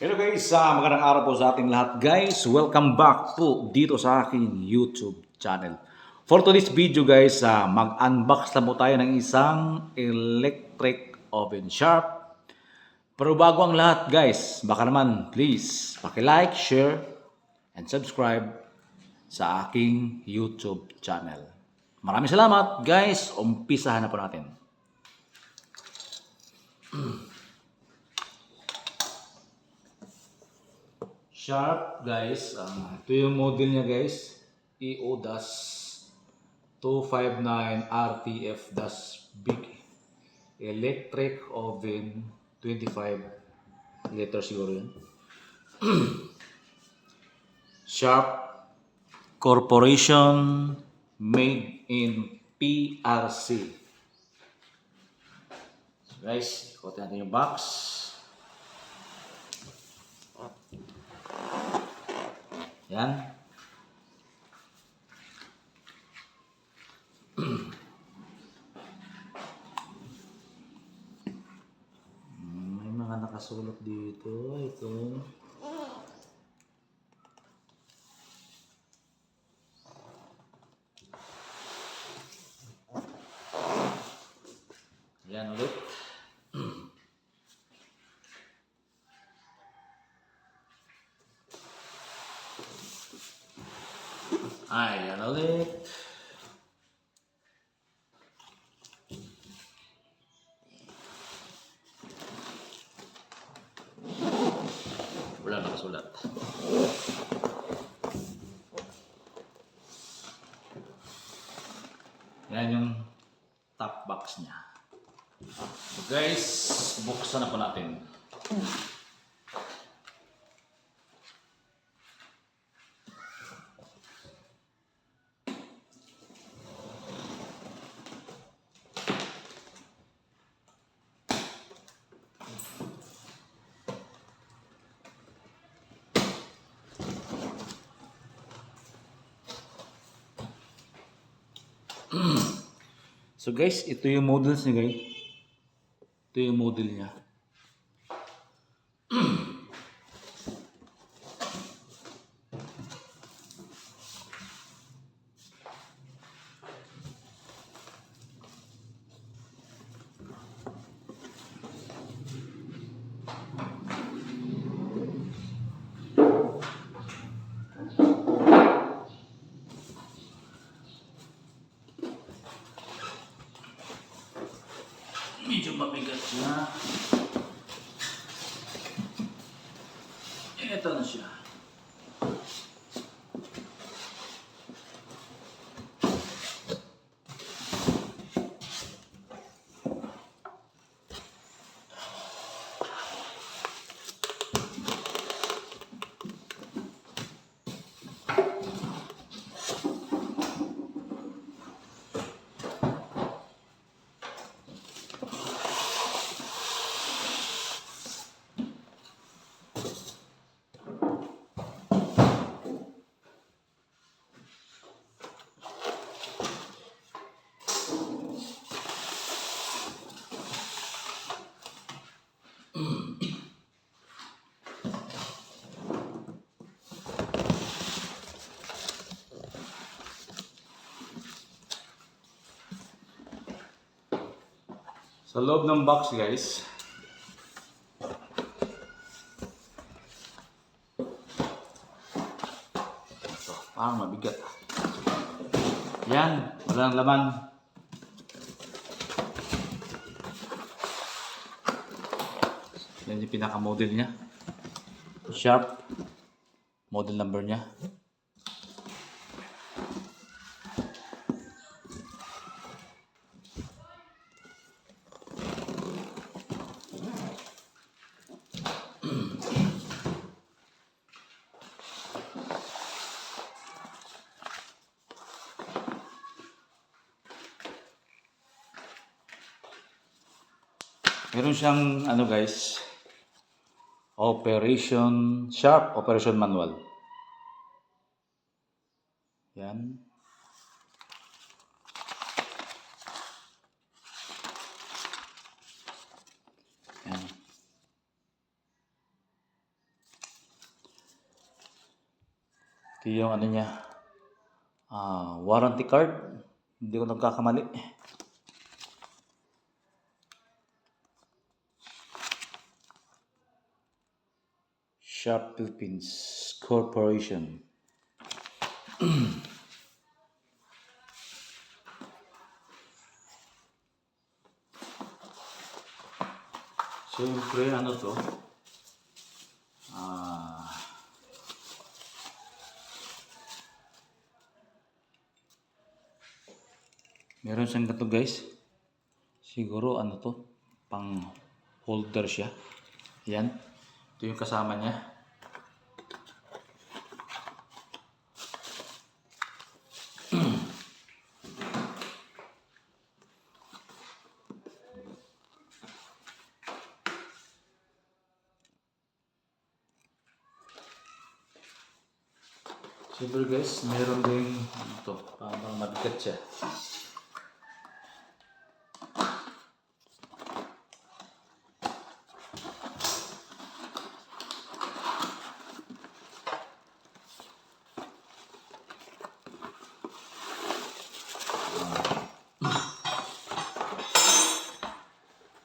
Hello guys, magandang araw po sa ating lahat guys. Welcome back po dito sa aking YouTube channel. For today's video guys, mag-unbox na po tayo ng isang electric oven Sharp. Pero bago ang lahat guys, baka naman please paki-like, share, and subscribe sa aking YouTube channel. Maraming salamat guys. Umpisahan na po natin. Sharp guys, ito yung model niya guys, EODAS 259 RTF-Big Electric Oven 25 liters siguro yun. Sharp Corporation, made in PRC. So guys, ikutin natin yung box. Yan. May mga nakasulot dito. Ito. Yan ulit. Ayan ulit. Wala nakasulat. Yan yung top box niya. So guys, buksan na po natin. So guys, ito yung models niya guys. Ito yung model niya. Medyo mabigat siya. Ito na siya. Sa loob ng box guys, ito, parang mabigat. Yan, walang laman. Yan yung pinaka-model niya. Sharp. Model number niya. Meron siyang ano guys, Sharp Operation Manual. Yan. Yan. Ito yung ano niya, warranty card. Hindi ko nagkakamali. Sharp Philippines Corporation. Siyempre, ano to? Meron siyang ganito guys. Siguro ano to? Pang holder siya. Yan. Ito yung kasama niya. Siyempre guys, meron din ito. Parang mabigat siya.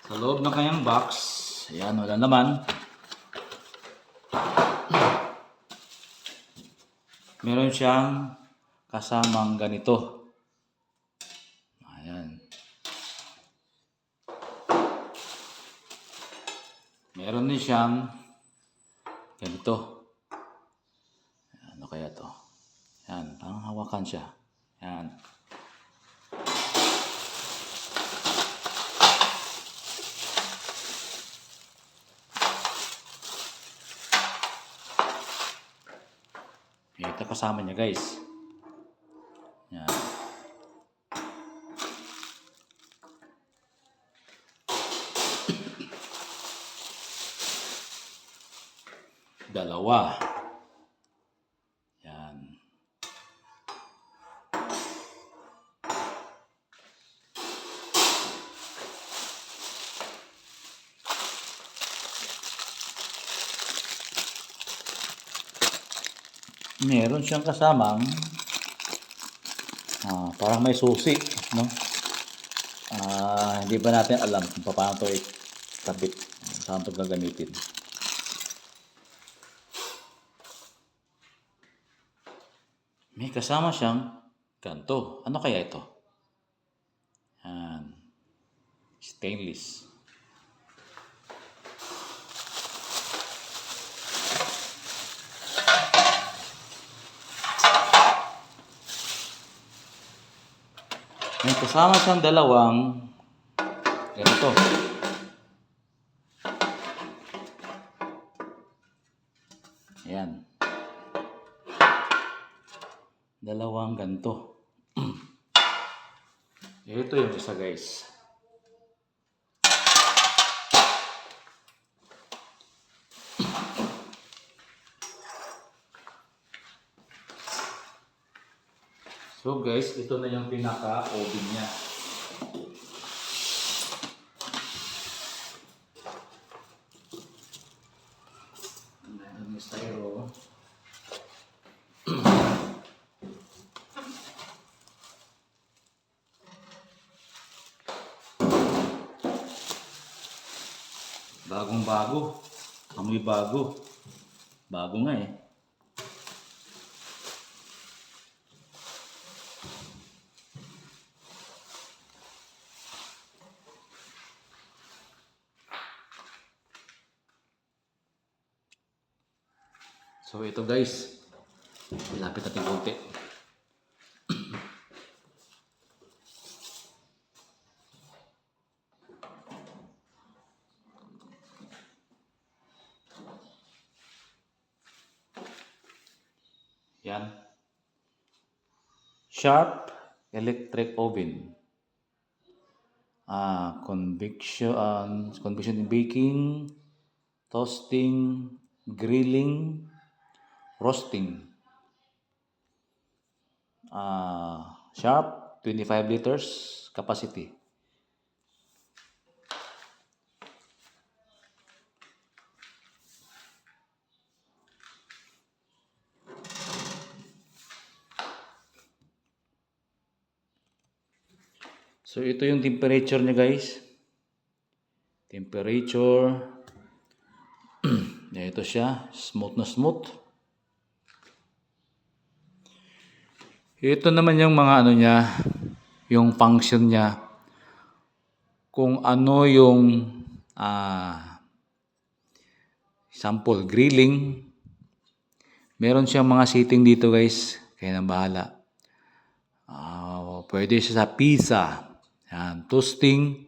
Sa loob ng kanyang box, ayan, wala naman. Meron siyang kasamang ganito. Ayan. Meron din siyang ganito. Ano kaya to? Ayan, parang hawakan siya. Ayan. Ito kasama niya guys. Yan. Dalawa. Yan. Meron siyang kasamang parang may susi, no? Hindi ba natin alam kung paano ito ikabit, saan ito gagamitin. May kasama siyang ganito. Ano kaya ito? Yan. Stainless. May kasama siyang dalawang ganito. Ayan. Dalawang ganito. Ito yung isa guys. So guys, ito na yung pinaka-oven niya. Ayan yung styro. Bagong bago. Amoy bago. Bago nga eh. So ito guys, ilapit natin konti. Yan. Sharp electric oven. Convection in baking, toasting, grilling, roasting. Sharp 25 liters capacity. So ito yung temperature niya guys. Temperature. Ito siya, smooth na smooth. Ito naman yung mga ano niya, yung function niya. Kung ano yung sample grilling. Meron siyang mga setting dito guys, kaya nang bahala. Pwede siya sa pizza. Yan, toasting.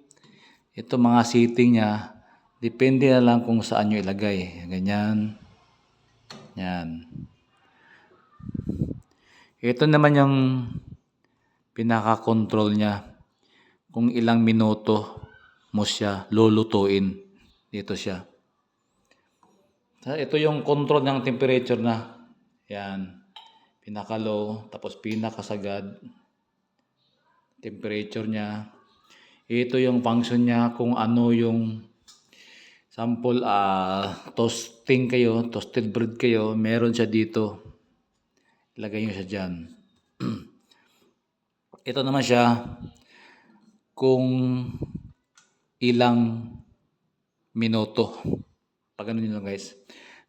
Ito mga setting niya. Depende na lang kung saan nyo ilagay. Ganyan. Yan. Ito naman yung pinaka-control niya. Kung ilang minuto mo siya lulutuin. Dito siya. Ito yung control ng temperature na. Yan. Pinaka-low. Tapos pinaka-sagad. Temperature niya. Ito yung function niya kung ano yung sample, toasting kayo, toasted bread kayo, meron siya dito. Ilagay nyo siya dyan. Ito naman siya kung ilang minuto. Pag ano nyo lang guys.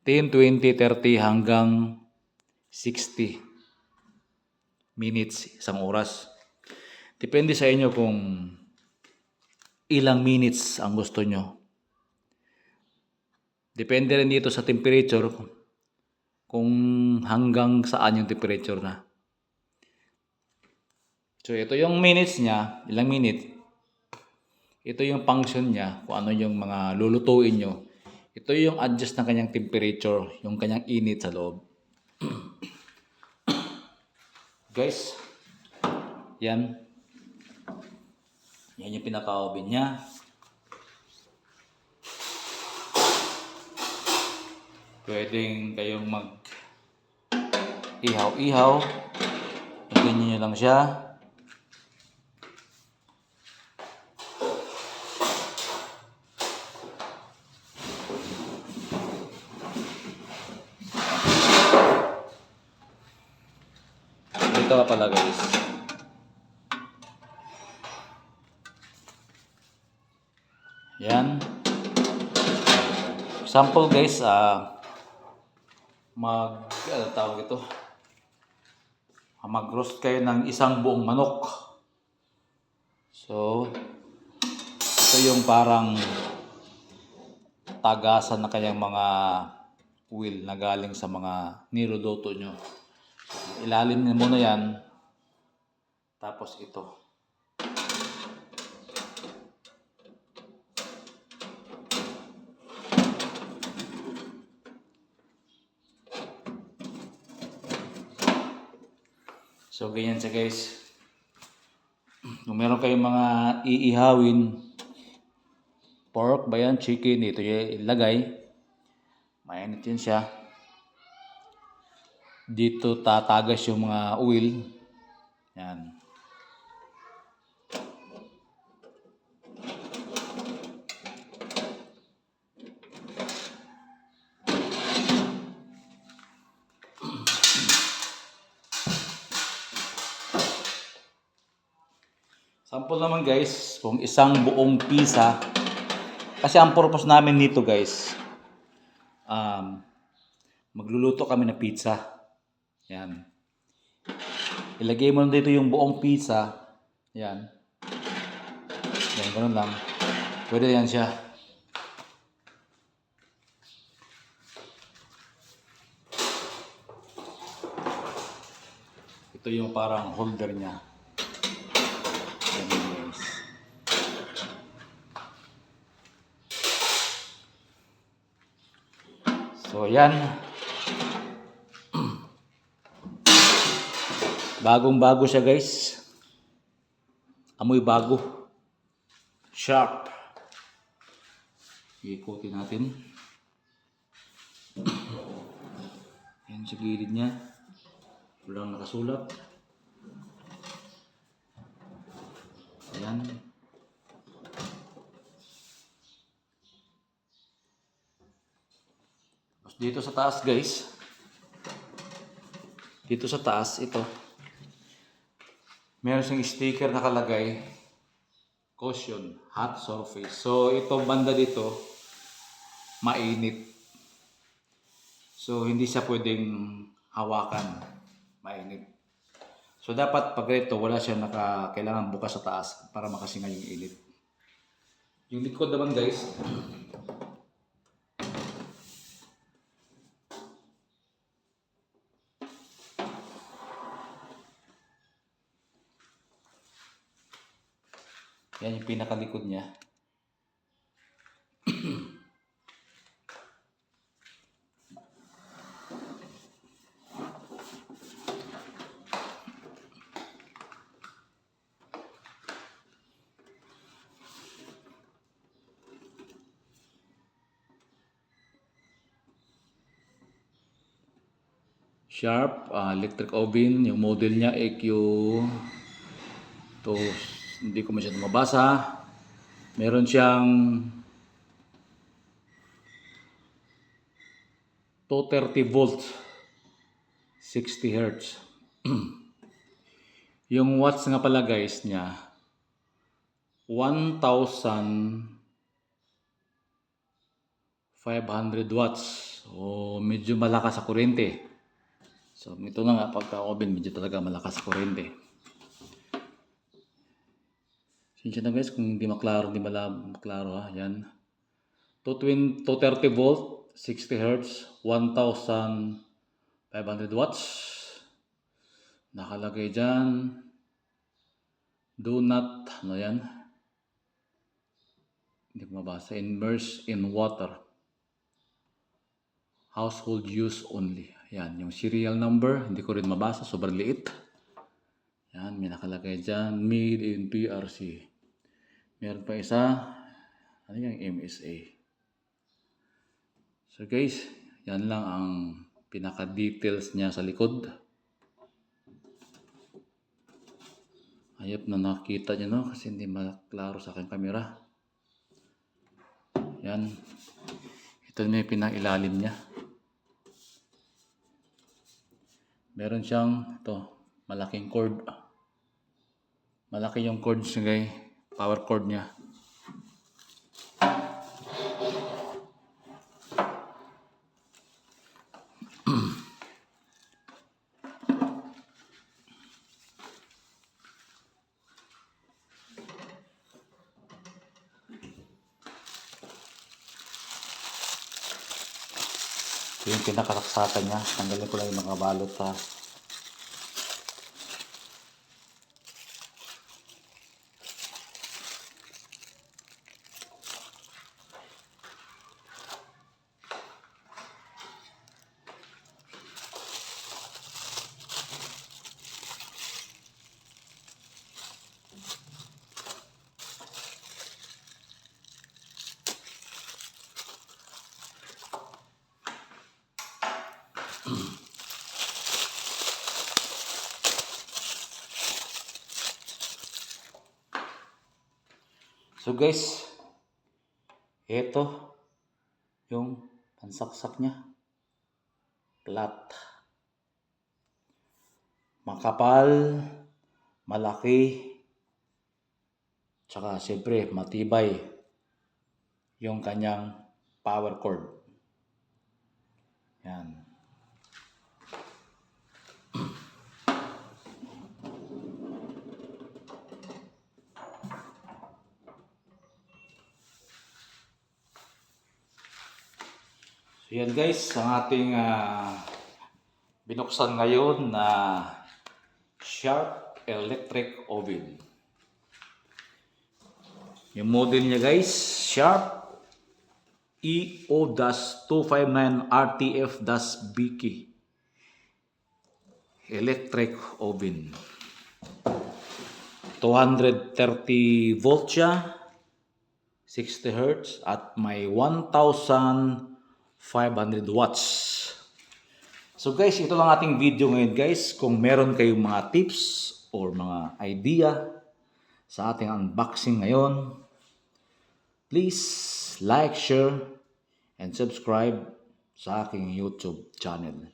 10, 20, 30 hanggang 60 minutes, isang oras. Depende sa inyo kung ilang minutes ang gusto nyo. Depende rin dito sa temperature kung hanggang saan yung temperature na. So ito yung minutes niya, ilang minute. Ito yung function niya, kung ano yung mga lulutuin nyo. Ito yung adjust ng kanyang temperature, yung kanyang init sa loob. Guys, yan. Yan yung pinaka-oven niya. Pwedeng kayong mag-ihaw-ihaw. Ganyan nyo lang siya. Ito ka pala guys. Yan. Sample guys, tawag ito, mag-roast kayo ng isang buong manok. So ito yung parang tagasan na kanyang mga oil na galing sa mga niluluto nyo. Ilalim niyo muna yan, tapos ito. So, ganyan siya guys. Kung meron kayong mga iihawin, pork ba yan, chicken, ito yung ilagay. Mainit yun siya. Dito tatagas yung mga oil. Yan. Sample naman guys, kung isang buong pizza, kasi ang purpose namin nito guys, magluluto kami ng pizza. Yan. Ilagay mo dito yung buong pizza. Yan. Yan, ganun lang. Pwede yan siya. Ito yung parang holder niya. So yan. Bagong-bago siya guys. Amoy bago. Sharp. Ikutin natin. Yan sa gilid niya. Walang nakasulat. Ayan. Dito sa taas guys. Dito sa taas ito. Meron siyang sticker nakalagay cushion, hot surface. So itong banda dito, mainit. So hindi siya pwedeng hawakan, mainit. So dapat pag ito, wala siya kailangan bukas sa taas para makasinga yung init. Yung likod naman guys, yan yung pinakalikod niya. Sharp electric oven, yung model niya EQ to, hindi ko masyadong mabasa. Meron siyang 230 volts, 60 Hz. Yung watts nga pala guys niya, 1,500 watts. So medyo malakas sa kuryente. So ito na nga, pagka oven medyo talaga malakas sa kuryente. Sinsya na guys kung hindi maklaro, hindi maklaro ha. Yan. 230 volt, 60 Hz, 1,500 watts. Nakalagay dyan. Do not, ano yan? Hindi ko mabasa. Immerse in water. Household use only. Yan, yung serial number, hindi ko rin mabasa, sobrang liit. Yan, may nakalagay dyan, made in PRC. Meron pa isa, ano yung MSA. So guys, yan lang ang pinaka-details niya sa likod. Ayop na nakita nyo, no? Kasi hindi maklaro sa aking camera. Yan. Ito na yung pinang-ilalim niya. Meron siyang malaking cord. Malaki yung cord niya guys. Power cord niya. Ito yung pinakasaksakan niya. Tanggalin ko lang yung mga balot ha. So guys, ito yung pansaksak niya. Flat. Makapal, malaki, tsaka siyempre matibay yung kanyang power cord. Yan. So yan guys, ang ating binuksan ngayon na Sharp electric oven. Yung model niya guys, Sharp EO-259RTF-BK electric oven. 230 volt siya, 60 Hz at may 1,500 watts. So guys, ito lang ating video ngayon guys. Kung meron kayong mga tips or mga idea sa ating unboxing ngayon, please like, share, and subscribe sa aking YouTube channel.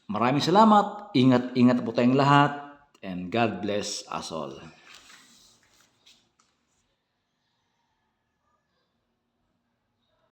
Maraming salamat. Ingat-ingat po tayong lahat. And God bless us all.